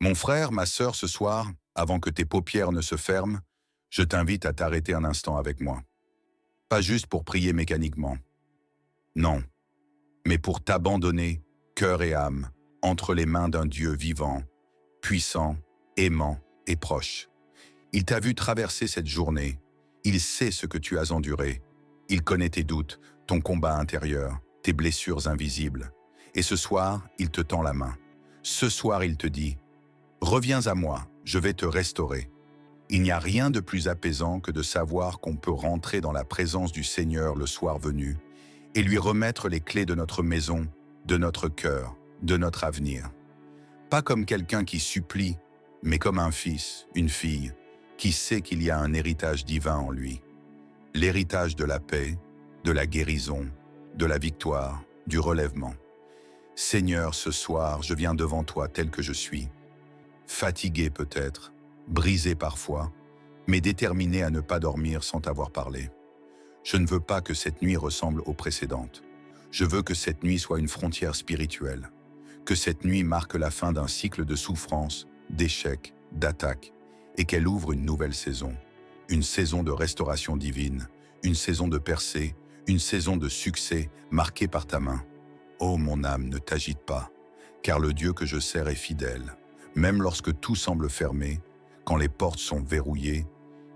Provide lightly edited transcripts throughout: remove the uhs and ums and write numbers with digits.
Mon frère, ma sœur, ce soir, avant que tes paupières ne se ferment, je t'invite à t'arrêter un instant avec moi. Pas juste pour prier mécaniquement. Non, mais pour t'abandonner, cœur et âme, entre les mains d'un Dieu vivant, puissant, aimant et proche. Il t'a vu traverser cette journée. Il sait ce que tu as enduré. Il connaît tes doutes, ton combat intérieur, tes blessures invisibles. Et ce soir, il te tend la main. Ce soir, il te dit « Reviens à moi, je vais te restaurer ». Il n'y a rien de plus apaisant que de savoir qu'on peut rentrer dans la présence du Seigneur le soir venu et lui remettre les clés de notre maison, de notre cœur, de notre avenir. Pas comme quelqu'un qui supplie, mais comme un fils, une fille, qui sait qu'il y a un héritage divin en lui. L'héritage de la paix, de la guérison, de la victoire, du relèvement. Seigneur, ce soir, je viens devant toi tel que je suis. Fatigué peut-être, brisé parfois, mais déterminé à ne pas dormir sans t'avoir parlé. Je ne veux pas que cette nuit ressemble aux précédentes. Je veux que cette nuit soit une frontière spirituelle, que cette nuit marque la fin d'un cycle de souffrance, d'échecs, d'attaques, et qu'elle ouvre une nouvelle saison, une saison de restauration divine, une saison de percée, une saison de succès marquée par ta main. Ô mon âme, ne t'agite pas, car le Dieu que je sers est fidèle. Même lorsque tout semble fermé, quand les portes sont verrouillées,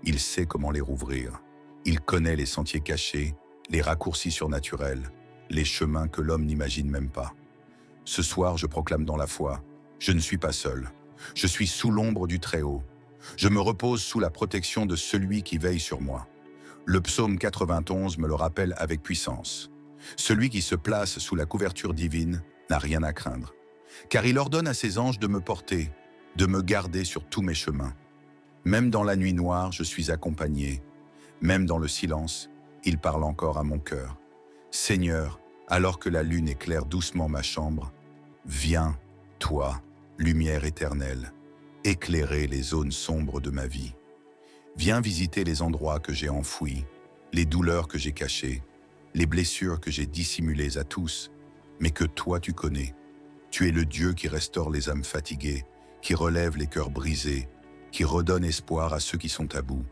il sait comment les rouvrir. Il connaît les sentiers cachés, les raccourcis surnaturels, les chemins que l'homme n'imagine même pas. Ce soir, je proclame dans la foi, je ne suis pas seul. Je suis sous l'ombre du Très-Haut. Je me repose sous la protection de celui qui veille sur moi. Le psaume 91 me le rappelle avec puissance. Celui qui se place sous la couverture divine n'a rien à craindre, car il ordonne à ses anges de me porter, de me garder sur tous mes chemins. Même dans la nuit noire, je suis accompagné. Même dans le silence, il parle encore à mon cœur. Seigneur, alors que la lune éclaire doucement ma chambre, viens, toi, lumière éternelle, éclairer les zones sombres de ma vie. Viens visiter les endroits que j'ai enfouis, les douleurs que j'ai cachées, les blessures que j'ai dissimulées à tous, mais que toi tu connais. Tu es le Dieu qui restaure les âmes fatiguées, qui relève les cœurs brisés, qui redonne espoir à ceux qui sont à bout.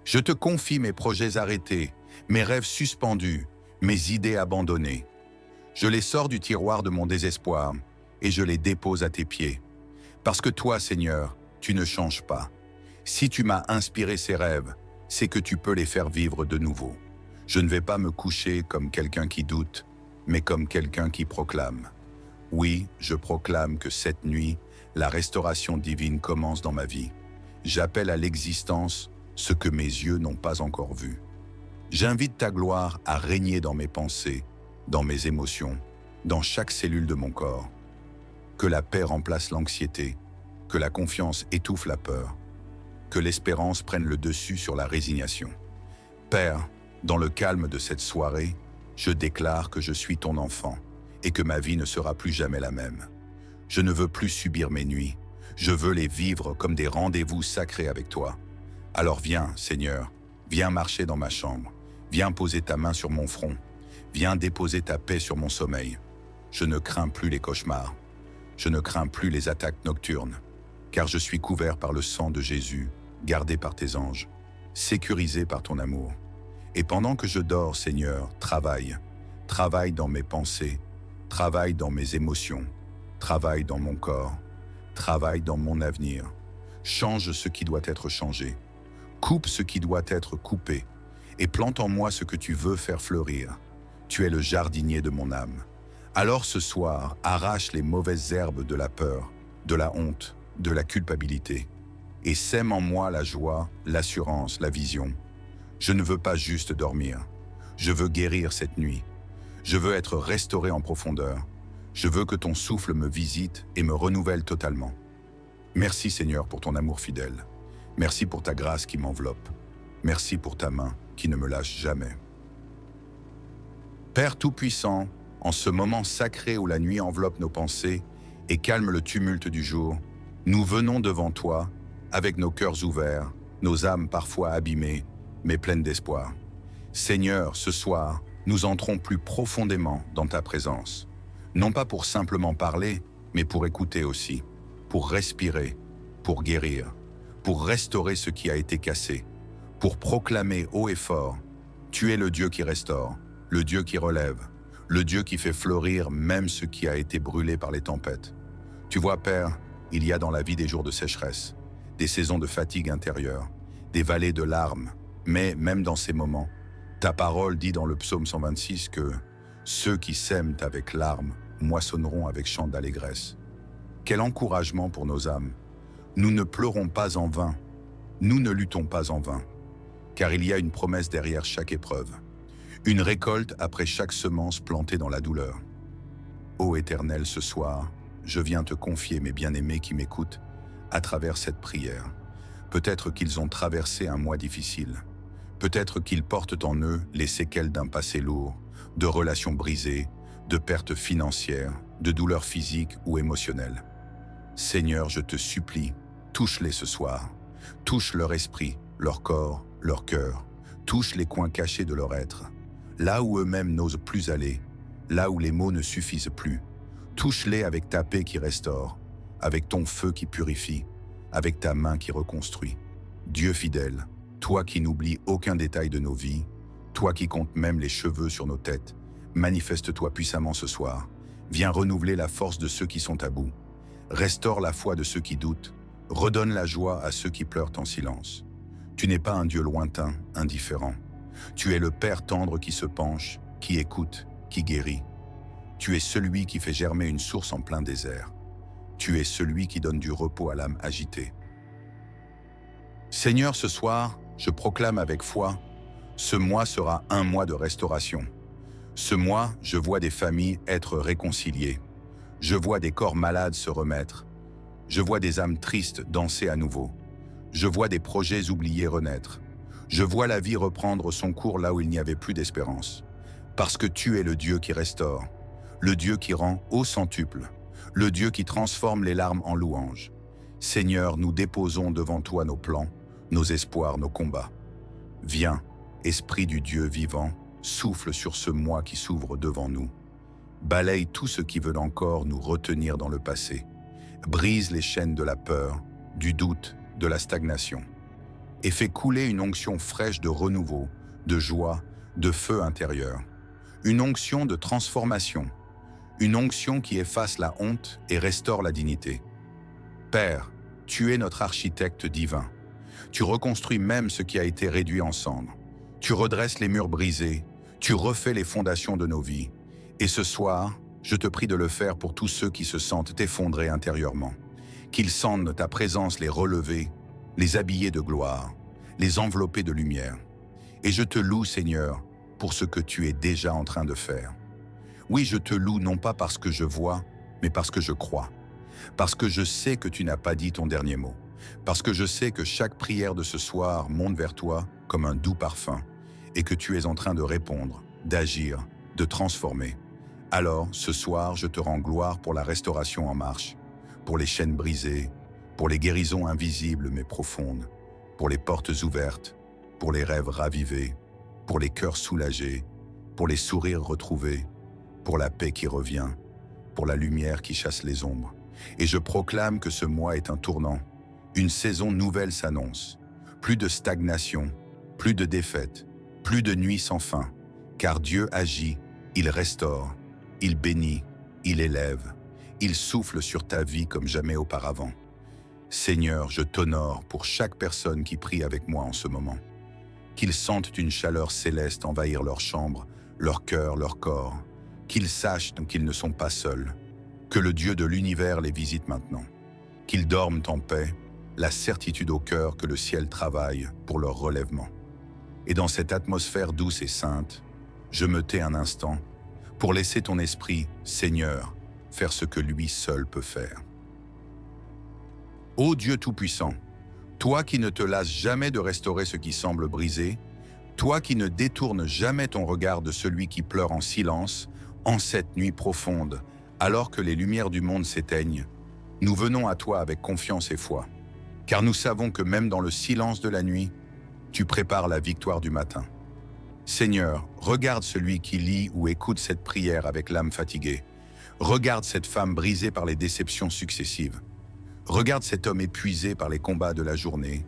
Je te confie mes projets arrêtés, mes rêves suspendus, mes idées abandonnées. Je les sors du tiroir de mon désespoir et je les dépose à tes pieds. Parce que toi, Seigneur, tu ne changes pas. Si tu m'as inspiré ces rêves, c'est que tu peux les faire vivre de nouveau. Je ne vais pas me coucher comme quelqu'un qui doute, mais comme quelqu'un qui proclame. Oui, je proclame que cette nuit, la restauration divine commence dans ma vie. J'appelle à l'existence ce que mes yeux n'ont pas encore vu. J'invite ta gloire à régner dans mes pensées, dans mes émotions, dans chaque cellule de mon corps. Que la paix remplace l'anxiété, que la confiance étouffe la peur, que l'espérance prenne le dessus sur la résignation. Père, dans le calme de cette soirée, je déclare que je suis ton enfant et que ma vie ne sera plus jamais la même. Je ne veux plus subir mes nuits, je veux les vivre comme des rendez-vous sacrés avec toi. Alors viens, Seigneur, viens marcher dans ma chambre, viens poser ta main sur mon front, viens déposer ta paix sur mon sommeil. Je ne crains plus les cauchemars, je ne crains plus les attaques nocturnes, car je suis couvert par le sang de Jésus, gardé par tes anges, sécurisé par ton amour. Et pendant que je dors, Seigneur, travaille dans mes pensées, travaille dans mes émotions, travaille dans mon corps, travaille dans mon avenir. Change ce qui doit être changé, coupe ce qui doit être coupé, et plante en moi ce que tu veux faire fleurir. Tu es le jardinier de mon âme. Alors ce soir, arrache les mauvaises herbes de la peur, de la honte, de la culpabilité, et sème en moi la joie, l'assurance, la vision. Je ne veux pas juste dormir, je veux guérir cette nuit. Je veux être restauré en profondeur. Je veux que ton souffle me visite et me renouvelle totalement. Merci Seigneur pour ton amour fidèle. Merci pour ta grâce qui m'enveloppe. Merci pour ta main qui ne me lâche jamais. Père Tout-Puissant, en ce moment sacré où la nuit enveloppe nos pensées et calme le tumulte du jour, nous venons devant toi avec nos cœurs ouverts, nos âmes parfois abîmées, mais pleines d'espoir. Seigneur, ce soir, nous entrons plus profondément dans ta présence. Non pas pour simplement parler, mais pour écouter aussi. pour respirer, pour guérir, pour restaurer ce qui a été cassé, pour proclamer haut et fort, tu es le Dieu qui restaure, le Dieu qui relève, le Dieu qui fait fleurir même ce qui a été brûlé par les tempêtes. Tu vois, Père, il y a dans la vie des jours de sécheresse, des saisons de fatigue intérieure, des vallées de larmes, mais même dans ces moments, ta parole dit dans le psaume 126 que ceux qui sèment avec larmes moissonneront avec chant d'allégresse. Quel encouragement pour nos âmes! Nous ne pleurons pas en vain, nous ne luttons pas en vain, car il y a une promesse derrière chaque épreuve, une récolte après chaque semence plantée dans la douleur. Ô Éternel, ce soir, je viens te confier mes bien-aimés qui m'écoutent à travers cette prière. Peut-être qu'ils ont traversé un mois difficile, peut-être qu'ils portent en eux les séquelles d'un passé lourd, de relations brisées, de pertes financières, de douleurs physiques ou émotionnelles. Seigneur, je te supplie, touche-les ce soir, touche leur esprit, leur corps, leur cœur, touche les coins cachés de leur être, là où eux-mêmes n'osent plus aller, là où les mots ne suffisent plus. Touche-les avec ta paix qui restaure, avec ton feu qui purifie, avec ta main qui reconstruit. Dieu fidèle, toi qui n'oublies aucun détail de nos vies, toi qui comptes même les cheveux sur nos têtes, manifeste-toi puissamment ce soir. Viens renouveler la force de ceux qui sont à bout. Restaure la foi de ceux qui doutent. Redonne la joie à ceux qui pleurent en silence. Tu n'es pas un Dieu lointain, indifférent. Tu es le Père tendre qui se penche, qui écoute, qui guérit. Tu es celui qui fait germer une source en plein désert. Tu es celui qui donne du repos à l'âme agitée. Seigneur, ce soir, je proclame avec foi, ce mois sera un mois de restauration. Ce mois, je vois des familles être réconciliées. Je vois des corps malades se remettre. Je vois des âmes tristes danser à nouveau. Je vois des projets oubliés renaître. Je vois la vie reprendre son cours là où il n'y avait plus d'espérance. Parce que tu es le Dieu qui restaure, le Dieu qui rend au centuple, le Dieu qui transforme les larmes en louanges. Seigneur, nous déposons devant toi nos plans, nos espoirs, nos combats. Viens, Esprit du Dieu vivant, souffle sur ce mois qui s'ouvre devant nous. Balaye tout ce qui veut encore nous retenir dans le passé. Brise les chaînes de la peur, du doute, de la stagnation. Et fais couler une onction fraîche de renouveau, de joie, de feu intérieur. Une onction de transformation. Une onction qui efface la honte et restaure la dignité. Père, tu es notre architecte divin. Tu reconstruis même ce qui a été réduit en cendres. Tu redresses les murs brisés. Tu refais les fondations de nos vies. Et ce soir, je te prie de le faire pour tous ceux qui se sentent effondrés intérieurement. Qu'ils sentent ta présence les relever, les habiller de gloire, les envelopper de lumière. Et je te loue, Seigneur, pour ce que tu es déjà en train de faire. Oui, je te loue non pas parce que je vois, mais parce que je crois. Parce que je sais que tu n'as pas dit ton dernier mot. Parce que je sais que chaque prière de ce soir monte vers toi comme un doux parfum et que tu es en train de répondre, d'agir, de transformer. Alors, ce soir, je te rends gloire pour la restauration en marche, pour les chaînes brisées, pour les guérisons invisibles mais profondes, pour les portes ouvertes, pour les rêves ravivés, pour les cœurs soulagés, pour les sourires retrouvés, pour la paix qui revient, pour la lumière qui chasse les ombres. Et je proclame que ce mois est un tournant. Une saison nouvelle s'annonce. Plus de stagnation, plus de défaite, plus de nuits sans fin. Car Dieu agit, il restaure, il bénit, il élève, il souffle sur ta vie comme jamais auparavant. Seigneur, je t'honore pour chaque personne qui prie avec moi en ce moment. Qu'ils sentent une chaleur céleste envahir leur chambre, leur cœur, leur corps. Qu'ils sachent qu'ils ne sont pas seuls. Que le Dieu de l'univers les visite maintenant. Qu'ils dorment en paix, la certitude au cœur que le ciel travaille pour leur relèvement. Et dans cette atmosphère douce et sainte, je me tais un instant pour laisser ton esprit, Seigneur, faire ce que lui seul peut faire. Ô Dieu Tout-Puissant, toi qui ne te lasses jamais de restaurer ce qui semble brisé, toi qui ne détournes jamais ton regard de celui qui pleure en silence, en cette nuit profonde, alors que les lumières du monde s'éteignent, nous venons à toi avec confiance et foi, car nous savons que même dans le silence de la nuit, tu prépares la victoire du matin. Seigneur, regarde celui qui lit ou écoute cette prière avec l'âme fatiguée. Regarde cette femme brisée par les déceptions successives. Regarde cet homme épuisé par les combats de la journée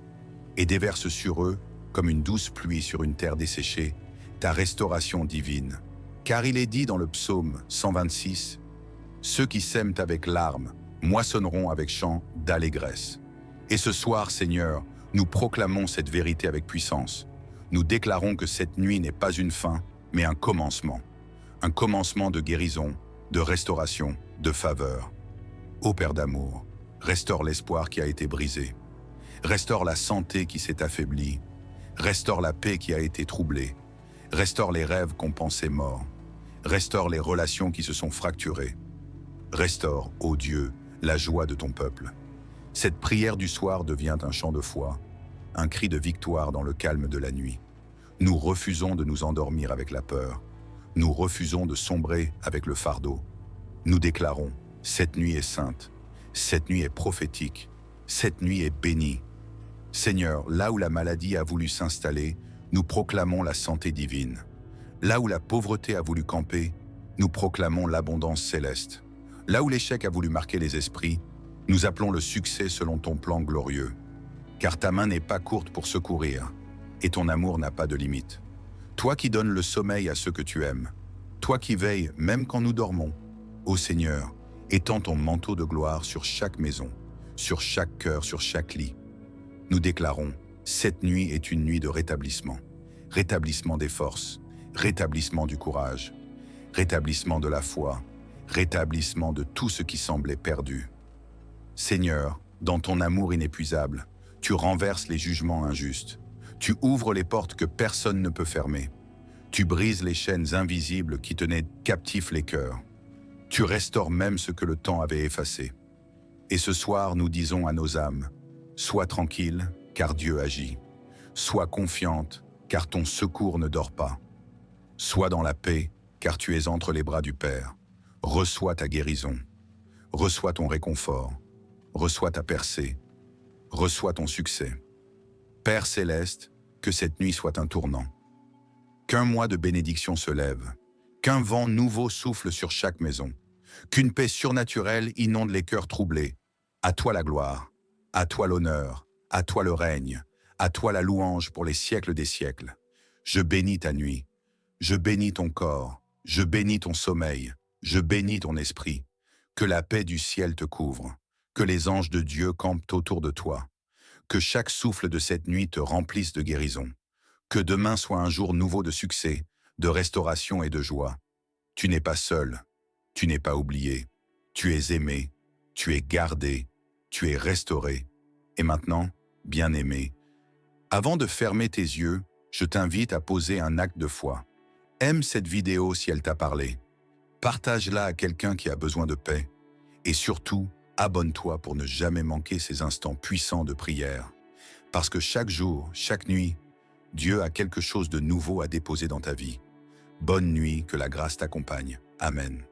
et déverse sur eux, comme une douce pluie sur une terre desséchée, ta restauration divine. Car il est dit dans le psaume 126, « Ceux qui sèment avec larmes moissonneront avec chant d'allégresse. » Et ce soir, Seigneur, nous proclamons cette vérité avec puissance. Nous déclarons que cette nuit n'est pas une fin, mais un commencement. Un commencement de guérison, de restauration, de faveur. Ô Père d'amour, restaure l'espoir qui a été brisé. Restaure la santé qui s'est affaiblie. Restaure la paix qui a été troublée. Restaure les rêves qu'on pensait morts. Restaure les relations qui se sont fracturées. Restaure, ô Dieu, la joie de ton peuple. Cette prière du soir devient un chant de foi, un cri de victoire dans le calme de la nuit. Nous refusons de nous endormir avec la peur. Nous refusons de sombrer avec le fardeau. Nous déclarons, cette nuit est sainte, cette nuit est prophétique, cette nuit est bénie. Seigneur, là où la maladie a voulu s'installer, nous proclamons la santé divine. Là où la pauvreté a voulu camper, nous proclamons l'abondance céleste. Là où l'échec a voulu marquer les esprits, nous appelons le succès selon ton plan glorieux. Car ta main n'est pas courte pour secourir, et ton amour n'a pas de limite. Toi qui donnes le sommeil à ceux que tu aimes, toi qui veilles même quand nous dormons, ô Seigneur, étends ton manteau de gloire sur chaque maison, sur chaque cœur, sur chaque lit. Nous déclarons, cette nuit est une nuit de rétablissement. Rétablissement des forces, rétablissement du courage, rétablissement de la foi, rétablissement de tout ce qui semblait perdu. Seigneur, dans ton amour inépuisable, tu renverses les jugements injustes. Tu ouvres les portes que personne ne peut fermer. Tu brises les chaînes invisibles qui tenaient captifs les cœurs. Tu restaures même ce que le temps avait effacé. Et ce soir, nous disons à nos âmes, sois tranquille, car Dieu agit. Sois confiante, car ton secours ne dort pas. Sois dans la paix, car tu es entre les bras du Père. Reçois ta guérison. Reçois ton réconfort. Reçois ta percée. Reçois ton succès. Père céleste, que cette nuit soit un tournant. Qu'un mois de bénédiction se lève. Qu'un vent nouveau souffle sur chaque maison. Qu'une paix surnaturelle inonde les cœurs troublés. À toi la gloire. À toi l'honneur. À toi le règne. À toi la louange pour les siècles des siècles. Je bénis ta nuit. Je bénis ton corps. Je bénis ton sommeil. Je bénis ton esprit. Que la paix du ciel te couvre. Que les anges de Dieu campent autour de toi. Que chaque souffle de cette nuit te remplisse de guérison. Que demain soit un jour nouveau de succès, de restauration et de joie. Tu n'es pas seul. Tu n'es pas oublié. Tu es aimé. Tu es gardé. Tu es restauré. Et maintenant, bien-aimé, avant de fermer tes yeux, je t'invite à poser un acte de foi. Aime cette vidéo si elle t'a parlé. Partage-la à quelqu'un qui a besoin de paix. Et surtout, abonne-toi pour ne jamais manquer ces instants puissants de prière. Parce que chaque jour, chaque nuit, Dieu a quelque chose de nouveau à déposer dans ta vie. Bonne nuit, que la grâce t'accompagne. Amen.